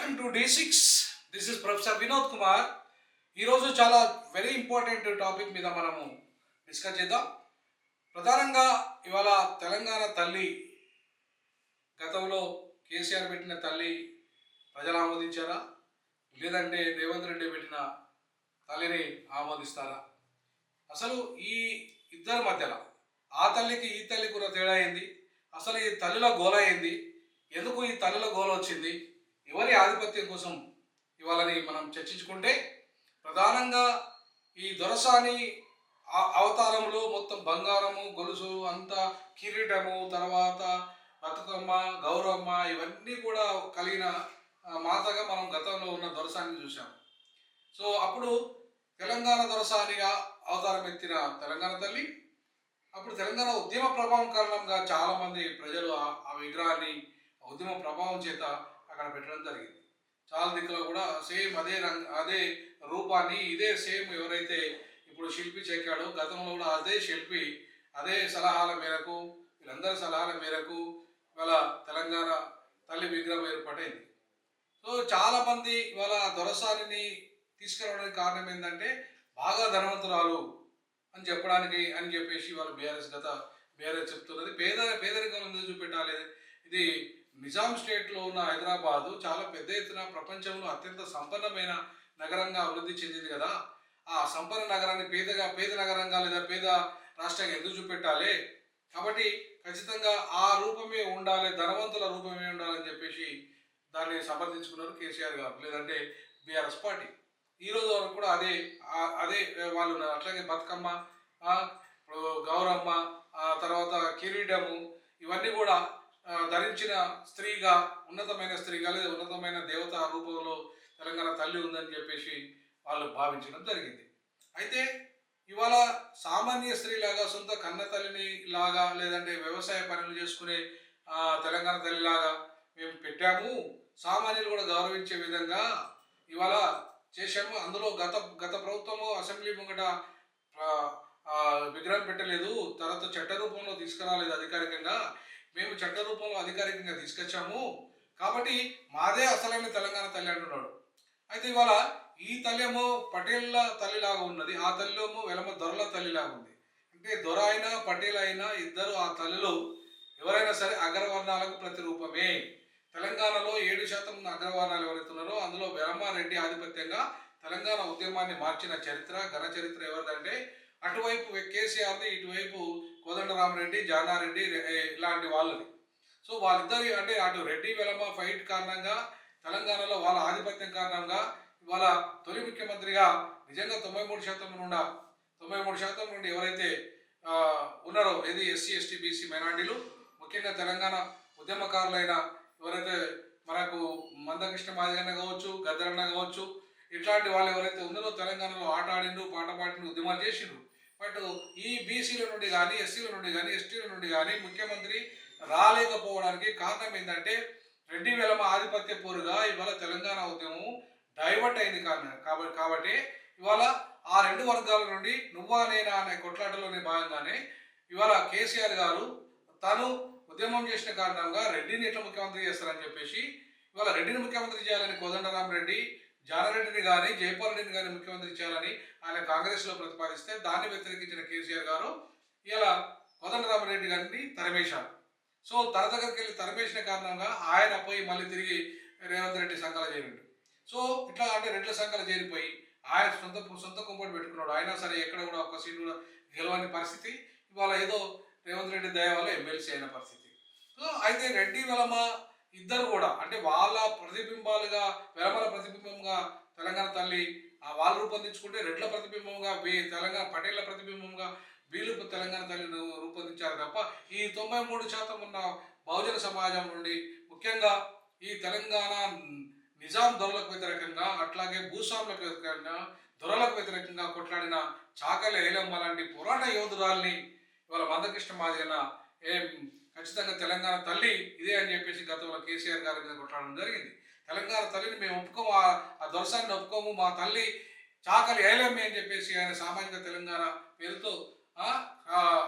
Welcome to D6. This is professor Vinod Kumar. ఈరోజు చాలా very important topic మీద మనము డిస్కస్ చేద్దాం. ప్రధానంగా ఇవాళ తెలంగాణ తల్లి, గతంలో కేసీఆర్ పెట్టిన తల్లి ప్రజలు ఆమోదించారా, లేదంటే రేవంత్ రెడ్డి పెట్టిన తల్లిని ఆమోదిస్తారా? అసలు ఈ ఇద్దరి మధ్యలో ఆ తల్లికి ఈ తల్లికి ఉన్న తేడా ఏంది? అసలు ఈ తల్లిలో గోల ఏంది? ఎందుకు ఈ తల్లిలో గోల వచ్చింది? ఎవరి ఆధిపత్యం కోసం ఇవాళని మనం చర్చించుకుంటే, ప్రధానంగా ఈ దొరసాని అవతారంలో మొత్తం బంగారము, గొలుసు, అంతా కిరీటము, తర్వాత బతుకమ్మ, గౌరమ్మ ఇవన్నీ కూడా కలిగిన మాతగా మనం గతంలో ఉన్న దొరసాని చూసాం. సో అప్పుడు తెలంగాణ దొరసానిగా అవతారం ఎత్తిన తెలంగాణ తల్లి, అప్పుడు తెలంగాణ ఉద్యమ ప్రభావం కారణంగా చాలామంది ప్రజలు ఆ విగ్రహాన్ని ఉద్యమ ప్రభావం చేత అక్కడ పెట్టడం జరిగింది. చాలా దిక్కులో కూడా సేమ్ అదే రూపాన్ని ఇదే సేమ్ ఎవరైతే ఇప్పుడు శిల్పి చెక్కాడో, గతంలో కూడా అదే శిల్పి అదే సలహాల మేరకు, వీళ్ళందరి సలహాల మేరకు ఇవాళ తెలంగాణ తల్లి విగ్రహం ఏర్పాటైంది. సో చాలామంది ఇవాళ దొరసానిని తీసుకురావడానికి కారణం ఏంటంటే, బాగా ధనవంతురాలు అని చెప్పడానికి అని చెప్పేసి వాళ్ళు బీఆర్ఎస్ చెప్తున్నది. పేదరికం ఎందుకు చూపెట్టాలి? ఇది నిజాం స్టేట్లో ఉన్న హైదరాబాదు చాలా పెద్ద ఎత్తున ప్రపంచంలో అత్యంత సంపన్నమైన నగరంగా అభివృద్ధి చెందింది కదా. ఆ సంపన్న నగరాన్ని పేద నగరంగా లేదా పేద రాష్ట్రంగా ఎందుకు చూపెట్టాలి? కాబట్టి ఖచ్చితంగా ఆ రూపమే ఉండాలి, ధనవంతుల రూపమే ఉండాలని చెప్పేసి దాన్ని సమర్థించుకున్నారు కేసీఆర్ గారు, లేదంటే బీఆర్ఎస్ పార్టీ. ఈ రోజు వరకు కూడా అదే అదే వాళ్ళు ఉన్నారు. అట్లాగే బతుకమ్మ, గౌరమ్మ, తర్వాత కిరీటము, ఇవన్నీ కూడా ధరించిన స్త్రీగా, ఉన్నతమైన స్త్రీగా లేదా ఉన్నతమైన దేవత రూపంలో తెలంగాణ తల్లి ఉందని చెప్పేసి వాళ్ళు భావించడం జరిగింది. అయితే ఇవాళ సామాన్య స్త్రీలాగా, సొంత కన్న తల్లిని లాగా, లేదంటే వ్యవసాయ పనులు చేసుకునే తెలంగాణ తల్లిలాగా మేము పెట్టాము, సామాన్యులు కూడా గౌరవించే విధంగా ఇవాళ చేశాము. అందులో గత ప్రభుత్వము అసెంబ్లీ ముంగట విగ్రహం పెట్టలేదు, తర్వాత చట్ట రూపంలో తీసుకురాలేదు అధికారికంగా, మేము చట్ట రూపంలో అధికారికంగా తీసుకొచ్చాము, కాబట్టి మాదే అసలైన తెలంగాణ తల్లి అంటున్నాడు. అయితే ఇవాళ ఈ తల్లి ఏమో పటేళ్ల తల్లిలాగా ఉన్నది, ఆ తల్లిలో వెలమ దొరల తల్లిలాగా ఉంది. అంటే దొర అయినా పటేల్ అయినా ఇద్దరు ఆ తల్లిలో ఎవరైనా సరే అగ్రవర్ణాలకు ప్రతిరూపమే. తెలంగాణలో 7% అగ్రవర్ణాలు ఎవరైతే ఉన్నారో అందులో వెలమారెడ్డి ఆధిపత్యంగా తెలంగాణ ఉద్యమాన్ని మార్చిన చరిత్ర, ఘన చరిత్ర ఎవరిదంటే అటువైపు కేసీఆర్ది, ఇటువైపు కోదండరామరెడ్డి, జానారెడ్డి ఇలాంటి వాళ్ళది. సో వాళ్ళిద్దరి అంటే అటు రెడ్డి వెలమ ఫైట్ కారణంగా తెలంగాణలో వాళ్ళ ఆధిపత్యం కారణంగా ఇవాళ తొలి ముఖ్యమంత్రిగా నిజంగా 93% నుండి ఎవరైతే ఉన్నారో, ఏది ఎస్సీ, ఎస్టీ, బీసీ మైనార్టీలు, ముఖ్యంగా తెలంగాణ ఉద్యమకారులైన ఎవరైతే మనకు మందకృష్ణ మాదిగన్న కావచ్చు, గద్దరన్న కావచ్చు, ఇట్లాంటి వాళ్ళు ఎవరైతే ఉన్నారో తెలంగాణలో ఆట ఆడిండ్రు, పాట పాడిండ్రు, ఉద్యమాలు చేసిండ్రు. బట్ ఈ బీసీల నుండి కానీ, ఎస్సీల నుండి కానీ, ఎస్టీల నుండి కానీ ముఖ్యమంత్రి రాలేకపోవడానికి కారణం ఏంటంటే, రెడ్డి వెలమ ఆధిపత్య పోరుగా ఇవాళ తెలంగాణ ఉద్యమం డైవర్ట్ అయింది కాబట్టి ఇవాళ ఆ రెండు వర్గాల నుండి నువ్వా నేనా అనే కొట్లాటలోని భాగంగానే ఇవాళ కేసీఆర్ గారు తాను ఉద్యమం చేసిన కారణంగా రెడ్డిని ఎట్లా ముఖ్యమంత్రి చేస్తారని చెప్పేసి ఇవాళ రెడ్డిని ముఖ్యమంత్రి చేయాలని కోదండరామరెడ్డి, జానారెడ్డిని కానీ, జైపాల్ రెడ్డిని కానీ ముఖ్యమంత్రి చేయాలని ఆయన కాంగ్రెస్లో ప్రతిపాదిస్తే దాన్ని వ్యతిరేకించిన కేసీఆర్ గారు ఇలా కోదండరామరెడ్డి గారిని తరిమేశారు. సో తన దగ్గరికి వెళ్ళి తరిమేసిన కారణంగా ఆయన పోయి మళ్ళీ తిరిగి రేవంత్ రెడ్డి సంఘాలు చేరిండు. సో ఇట్లా అంటే రెడ్ల సంఘాలు చేరిపోయి ఆయన సొంత కుంపటి పెట్టుకున్నాడు. అయినా సరే ఎక్కడ కూడా ఒక్క సీటు కూడా గెలవని పరిస్థితి. ఇవాళ ఏదో రేవంత్ రెడ్డి దయ వల్ల ఎమ్మెల్సీ అయిన పరిస్థితి. సో అయితే రెడ్డి వెలమ ఇద్దరు కూడా అంటే వాళ్ళ ప్రతిబింబాలుగా, వెలమల ప్రతిబింబంగా తెలంగాణ తల్లి వాళ్ళు రూపొందించుకుంటే, రెడ్ల ప్రతిబింబంగా తెలంగాణ పటేళ్ల ప్రతిబింబంగా వీళ్ళు తెలంగాణ తల్లిని రూపొందించారు తప్ప ఈ 93% ఉన్న బహుజన సమాజం నుండి, ముఖ్యంగా ఈ తెలంగాణ నిజాం దొరలకు వ్యతిరేకంగా, అట్లాగే భూస్వాములకు వ్యతిరేకంగా, దొరలకు వ్యతిరేకంగా కొట్లాడిన చాకలి ఐలమ్మ లాంటి పోరాట యోధురాల్ని ఇవాళ మందకృష్ణ మాదిగన ఖచ్చితంగా తెలంగాణ తల్లి ఇదే అని చెప్పేసి గతంలో కేసీఆర్ గారి మీద కొట్లాడడం జరిగింది. తెలంగాణ తల్లిని మేము ఒప్పుకోము, ఆ దొరసాన్ని ఒప్పుకోము, మా తల్లి చాకలి ఐలమ్మ అని చెప్పేసి ఆయన సామాజిక తెలంగాణ పేరుతో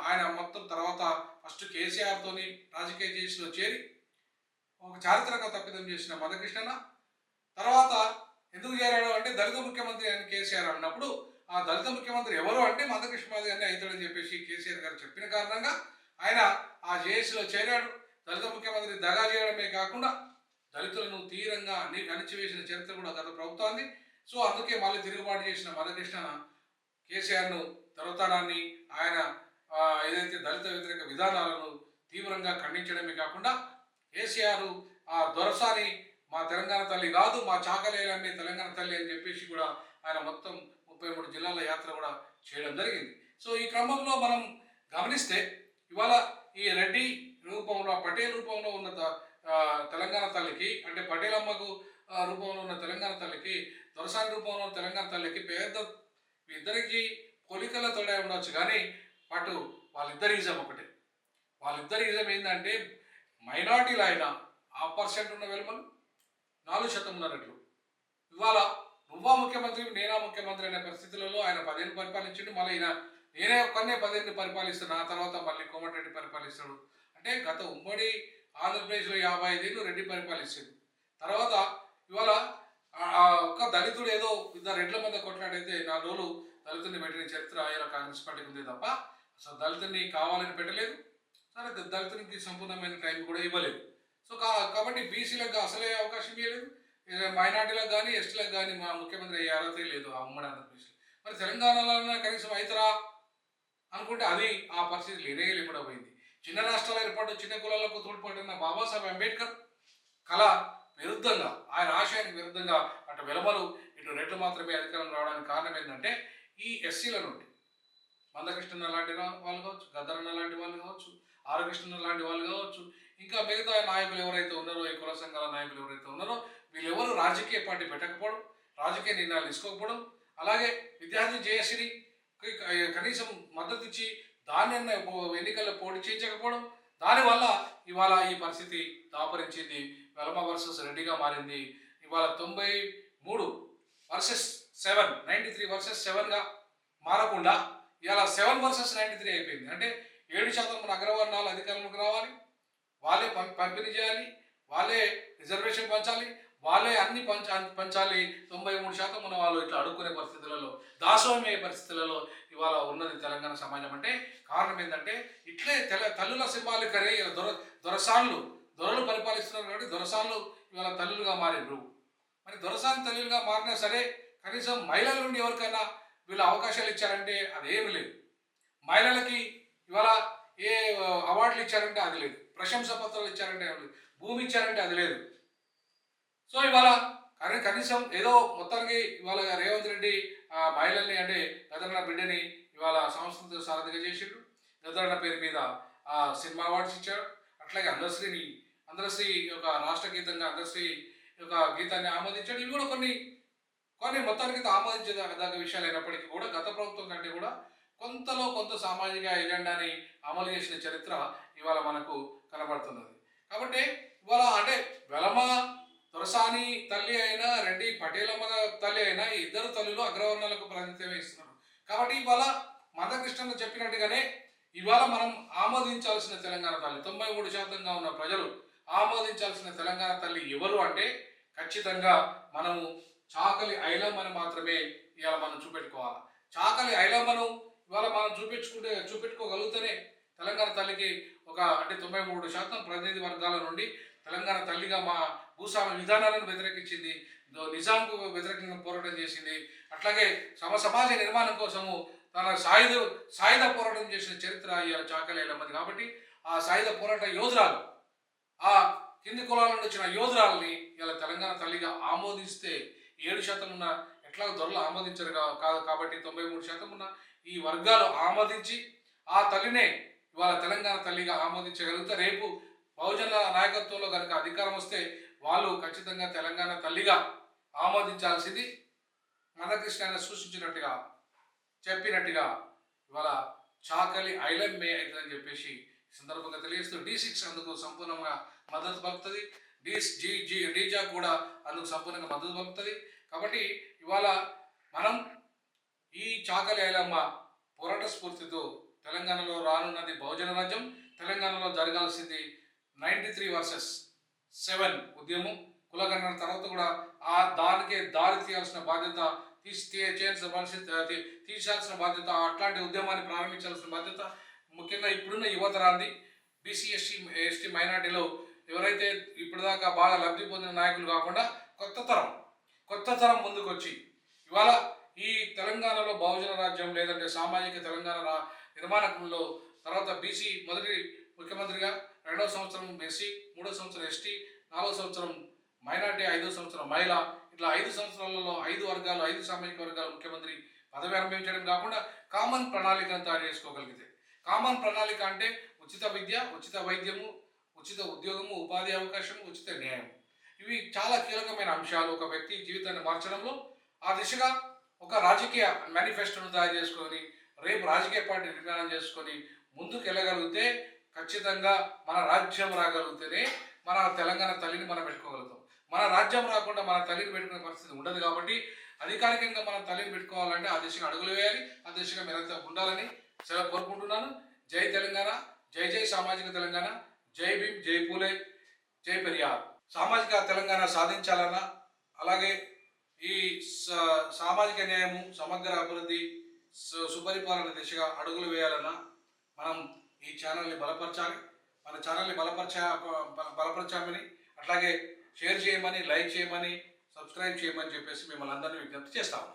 ఆయన మొత్తం తర్వాత ఫస్ట్ కేసీఆర్తోని రాజకీయ జీవితంలో చేరి ఒక చారిత్రక తప్పిదం చేసిన మందకృష్ణ, తర్వాత ఎందుకు చేరాడు అంటే దళిత ముఖ్యమంత్రి అని కేసీఆర్ అన్నప్పుడు ఆ దళిత ముఖ్యమంత్రి ఎవరు అంటే మందకృష్ణ మాదిగ గారిని అవుతాడని చెప్పేసి కేసీఆర్ గారు చెప్పిన కారణంగా ఆయన ఆ జేఏసీలో చేరాడు. దళిత ముఖ్యమంత్రి దగా చేయడమే కాకుండా దళితులను తీవ్రంగా అణిచివేసిన చరిత్ర కూడా గత ప్రభుత్వాన్ని. సో అందుకే మళ్ళీ తిరుగుబాటు చేసిన మందకృష్ణ కేసీఆర్ను దొరతనాన్ని ఆయన ఏదైతే దళిత వ్యతిరేక విధానాలను తీవ్రంగా ఖండించడమే కాకుండా కేసీఆర్ ఆ దొరసాని మా తెలంగాణ తల్లి కాదు, మా చాకలేలమ్మే తెలంగాణ తల్లి అని చెప్పేసి కూడా ఆయన మొత్తం 33 జిల్లాల యాత్ర కూడా చేయడం జరిగింది. సో ఈ క్రమంలో మనం గమనిస్తే ఇవాళ ఈ రెడ్డి రూపంలో పటేల్ రూపంలో ఉన్న తెలంగాణ తల్లికి అంటే పటేలమ్మకు రూపంలో ఉన్న తెలంగాణ తల్లికి దొరసాని రూపంలో ఉన్న తెలంగాణ తల్లికి పేద ఇద్దరికి పోలికలతోనే ఉండవచ్చు కానీ అటు వాళ్ళిద్దరి ఇజం ఒకటే. వాళ్ళిద్దరి ఇజం ఏంటంటే మైనార్టీలు ఆయన 1% ఉన్న వెలుమలు 4% ఉన్న రెడ్లు. ఇవాళ నువ్వా ముఖ్యమంత్రి నేనా ముఖ్యమంత్రి అనే పరిస్థితులలో ఆయన 10 ఏళ్ళు పరిపాలించిండు. మళ్ళీ నేనే ఒక్కనే 10 ఏళ్ళు పరిపాలిస్తాను, ఆ తర్వాత మళ్ళీ కోమటిరెడ్డి పరిపాలిస్తాడు. అంటే గత ఉమ్మడి ఆంధ్రప్రదేశ్లో 55 ఏళ్ళు రెడ్డి పరిపాలిస్తాడు. తర్వాత ఇవాళ ఒక దళితుడు ఏదో ఇద్దరు రెడ్ల మధ్య కొట్లాడైతే 4 రోజులు దళితుడిని పెట్టిన చరిత్ర ఇలా కాంగ్రెస్ పార్టీకి ఉంది తప్ప అసలు దళితుడిని కావాలని పెట్టలేదు. సరే దళితునికి సంపూర్ణమైన టైం కూడా ఇవ్వలేదు. సో కాబట్టి బీసీలకు అసలే అవకాశం ఇవ్వలేదు, మైనార్టీలకు కానీ ఎస్టీలకు కానీ మా ముఖ్యమంత్రి అయ్యే అర్హత లేదు ఆ ఉమ్మడి ఆంధ్రప్రదేశ్. మరి తెలంగాణలో కనీసం అవుతారా అనుకుంటే అది ఆ పరిస్థితి లేకుండా పోయింది. చిన్న రాష్ట్రాల ఏర్పాటు చిన్న కులాలకు తోడ్పడిన బాబాసాహెబ్ అంబేద్కర్ కళ విరుద్ధంగా ఆయన ఆశయానికి విరుద్ధంగా అటు వెలమలు ఇటు రెడ్లు మాత్రమే అధికారం రావడానికి కారణం ఏంటంటే ఈ ఎస్సీల నుండి మందకృష్ణ లాంటి వాళ్ళు కావచ్చు, గద్దరన్న లాంటి వాళ్ళు కావచ్చు, ఆరకృష్ణ లాంటి వాళ్ళు కావచ్చు, ఇంకా మిగతా నాయకులు ఎవరైతే ఉన్నారో ఈ కుల సంఘాల నాయకులు ఎవరైతే ఉన్నారో వీళ్ళెవరు రాజకీయ పార్టీ పెట్టకపోవడం, రాజకీయ నిర్ణయాలు తీసుకోకపోవడం, అలాగే విద్యార్థి జేఏసీని కనీసం మద్దతు ఇచ్చి దాన్ని ఎన్నికల్లో పోటీ చేయించకపోవడం, దానివల్ల ఇవాళ ఈ పరిస్థితి దాపరించింది. వెలమ వర్సెస్ రెడ్డిగా మారింది. ఇవాళ 93 వర్సెస్ 7, 93 వర్సెస్ 7గా మారకుండా ఇవాళ 7 వర్సెస్ 93 అయిపోయింది. అంటే 7% మన అగ్రవర్ణాలు అధికారంలోకి రావాలి, వాళ్ళే పంపిణీ చేయాలి, వాళ్ళే రిజర్వేషన్ పంచాలి, వాళ్ళే అన్ని పంచాలి. 93% ఉన్న వాళ్ళు ఇట్లా అడుక్కునే పరిస్థితులలో, దాసోహమయ్యే పరిస్థితులలో ఇవాళ ఉన్నది తెలంగాణ సమాజం. అంటే కారణం ఏంటంటే ఇట్లే తల్లుల సింబాలికరే దొరలు పరిపాలిస్తున్నారు కాబట్టి దొరసాన్లు ఇవాళ తల్లులుగా మారిండ్రు. మరి దొరసాని తల్లులుగా మారినా సరే కనీసం మహిళల నుండి ఎవరికైనా వీళ్ళు అవకాశాలు ఇచ్చారంటే అదేమి లేదు. మహిళలకి ఇవాళ ఏ అవార్డులు ఇచ్చారంటే అది లేదు, ప్రశంసా పత్రాలు ఇచ్చారంటే అది లేదు, భూమి ఇచ్చారంటే అది లేదు. సో ఇవాళ కనీసం ఏదో మొత్తానికి ఇవాళ రేవంత్ రెడ్డి ఆ మహిళల్ని అంటే గదరన్న బిడ్డని ఇవాళ సంస్కృత సారథిగా చేసిండు. గదరన్న పేరు మీద ఆ సినిమా అవార్డ్స్ ఇచ్చాడు. అట్లాగే అందశ్రీ యొక్క రాష్ట్ర గీతంగా అందశ్రీ యొక్క గీతాన్ని ఆమోదించాడు. ఇవి కూడా కొన్ని మొత్తానికి ఆమోదించదగ్గ విషయాలు అయినప్పటికీ కూడా గత ప్రభుత్వం కంటే కూడా కొంత సామాజిక ఎజెండాని అమలు చేసిన చరిత్ర ఇవాళ మనకు కనబడుతున్నది. కాబట్టి ఇవాళ అంటే వెలమ దొరసాని తల్లి అయినా రెడ్డి పటేలమ్మ తల్లి అయినా ఈ ఇద్దరు తల్లులు అగ్రవర్ణాలకు ప్రాతినిధ్యం ఇస్తున్నారు. కాబట్టి ఇవాళ మందకృష్ణ చెప్పినట్టుగానే ఇవాళ మనం ఆమోదించాల్సిన తెలంగాణ తల్లి 93%గా ఉన్న ప్రజలు ఆమోదించాల్సిన తెలంగాణ తల్లి ఎవరు అంటే ఖచ్చితంగా మనము చాకలి ఐలమ్మను మాత్రమే ఇవాళ మనం చూపెట్టుకోవాలి. చాకలి ఐలమ్మను ఇవాళ మనం చూపెట్టుకోగలిగితేనే తెలంగాణ తల్లికి అంటే 93% ప్రతినిధి వర్గాల నుండి తెలంగాణ తల్లిగా మా భూస్వామ్య విధానాలను వ్యతిరేకించింది, నిజాంకు వ్యతిరేకంగా పోరాటం చేసింది. అట్లాగే సమాజ నిర్మాణం కోసము తన సాయుధ పోరాటం చేసిన చరిత్ర ఇవాళ చాకలి ఐలమ్మది. కాబట్టి ఆ సాయుధ పోరాట యోధురాలు, ఆ కింది కులాల నుండి వచ్చిన యోధురాలని ఇలా తెలంగాణ తల్లిగా ఆమోదిస్తే 7% ఉన్న ఎట్లా దొరలు ఆమోదించరు కాదు. కాబట్టి 93% ఉన్న ఈ వర్గాలు ఆమోదించి ఆ తల్లినే ఇవాళ తెలంగాణ తల్లిగా ఆమోదించగలిగితే రేపు బహుజనుల నాయకత్వంలో కనుక అధికారం వస్తే వాళ్ళు ఖచ్చితంగా తెలంగాణ తల్లిగా ఆమోదించాల్సింది మందకృష్ణ సూచించినట్టుగా చెప్పినట్టుగా ఇవాళ చాకలి ఐలమ్మే అవుతుందని చెప్పేసి సందర్భంగా తెలియజేస్తూ D6 అందుకు సంపూర్ణంగా మద్దతు పలుకుతుంది. డీజా కూడా అందుకు సంపూర్ణంగా మద్దతు పలుకుతుంది. కాబట్టి ఇవాళ మనం ఈ చాకలి ఐలమ్మ పోరాట స్ఫూర్తితో తెలంగాణలో రానున్నది బహుజన రాజ్యం. తెలంగాణలో జరగాల్సింది 93 వర్సెస్ 7 ఉద్యమం. కులగణన తర్వాత కూడా ఆ దానికే దారి తీయాల్సిన బాధ్యత, తీసాల్సిన బాధ్యత, అట్లాంటి ఉద్యమాన్ని ప్రారంభించాల్సిన బాధ్యత ముఖ్యంగా ఇప్పుడున్న యువతరాన్ని, బీసీ ఎస్టీ మైనార్టీలో ఎవరైతే ఇప్పటిదాకా బాగా లబ్ధి పొందిన నాయకులు కాకుండా కొత్త తరం ముందుకు వచ్చి ఇవాళ ఈ తెలంగాణలో బహుజన రాజ్యం లేదంటే సామాజిక తెలంగాణ నిర్మాణంలో తర్వాత బీసీ మొదటి ముఖ్యమంత్రిగా, 2వ సంవత్సరం ఎస్సీ, 3వ సంవత్సరం ఎస్టీ, 4వ సంవత్సరం మైనార్టీ, 5వ సంవత్సరం మహిళ, ఇట్లా 5 సంవత్సరాలలో 5 సామాజిక వర్గాల ముఖ్యమంత్రి పదవి అనుభవించడం కాకుండా కామన్ ప్రణాళికను తయారు చేసుకోగలిగితే, కామన్ ప్రణాళిక అంటే ఉచిత విద్య, ఉచిత వైద్యము, ఉచిత ఉద్యోగము, ఉపాధి అవకాశము, ఉచిత న్యాయం. ఇవి చాలా కీలకమైన అంశాలు ఒక వ్యక్తి జీవితాన్ని మార్చడంలో. ఆ దిశగా ఒక రాజకీయ మేనిఫెస్టోను తయారు చేసుకొని రేపు రాజకీయ పార్టీ నిర్మాణం చేసుకొని ముందుకు వెళ్ళగలిగితే ఖచ్చితంగా మన రాజ్యం రాగలిగితేనే మన తెలంగాణ తల్లిని మనం పెట్టుకోగలుగుతాం. మన రాజ్యం రాకుండా మన తల్లిని పెట్టుకునే పరిస్థితి ఉండదు. కాబట్టి అధికారికంగా మన తల్లిని పెట్టుకోవాలంటే ఆ దిశగా అడుగులు వేయాలి. ఆ దిశగా మీరంతా ఉండాలని కోరుకుంటున్నాను. జై తెలంగాణ, జై జై సామాజిక తెలంగాణ, జై భీమ్, జై పూలే, జై పెరియార్. సామాజిక తెలంగాణ సాధించాలన్నా, అలాగే ఈ సామాజిక న్యాయము, సమగ్ర అభివృద్ధి, సుపరిపాలన దిశగా అడుగులు వేయాలన్నా మనం ఈ ఛానల్ని బలపరచాలి. మన ఛానల్ని బలపరచామని, అట్లాగే షేర్ చేయమని, లైక్ చేయమని, సబ్స్క్రైబ్ చేయమని చెప్పేసి మిమ్మల్ని అందరినీ విజ్ఞప్తి చేస్తాము.